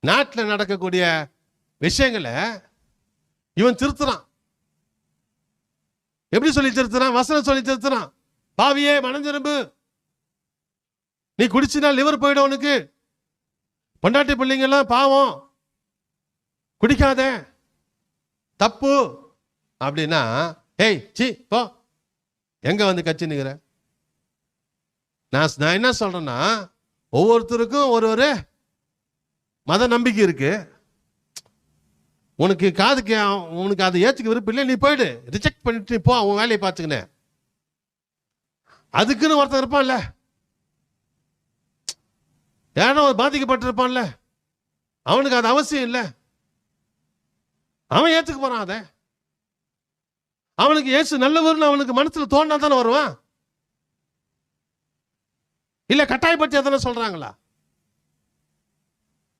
நாட்டில் நடக்கக்கூடிய விஷயங்களை இவன் திருத்துறான். எப்படி சொல்லி திருத்துறான்? வசனம் சொல்லி திருத்துறான். பாவியே மனம் திரும்பு, நீ குடிச்சினா லிவர் போயிடும் உனக்கு, பொண்டாட்டி பிள்ளைங்கெல்லாம் பாவம், குடிக்காத, தப்பு அப்படின்னா, ஏய் சி போ, எங்க வந்து கட்சி நிக்கிற? நான் என்ன சொல்றேன்னா, ஒவ்வொருத்தருக்கும் ஒரு மத நம்பிக்கை இருக்கு. உனக்கு காதுக்கு உனக்கு அதை ஏற்றுக்க விருப்பம் இல்லை, நீ போயிடு, ரிஜெக்ட் பண்ணிட்டு போ, அவன் வேலையை பார்த்துக்கினேன். அதுக்குன்னு ஒருத்தன் இருப்பான்ல, ஏன்னா பாதிக்கப்பட்டிருப்பான்ல, அவனுக்கு அது அவசியம் இல்லை, அவன் ஏற்றுக்க போறான். அதை அவனுக்கு இயேசு நல்லவர்னு அவனுக்கு மனசுல தோணா தானே வருவான். இல்ல கட்டாயப்படுத்தி எதனா சொல்றாங்களா?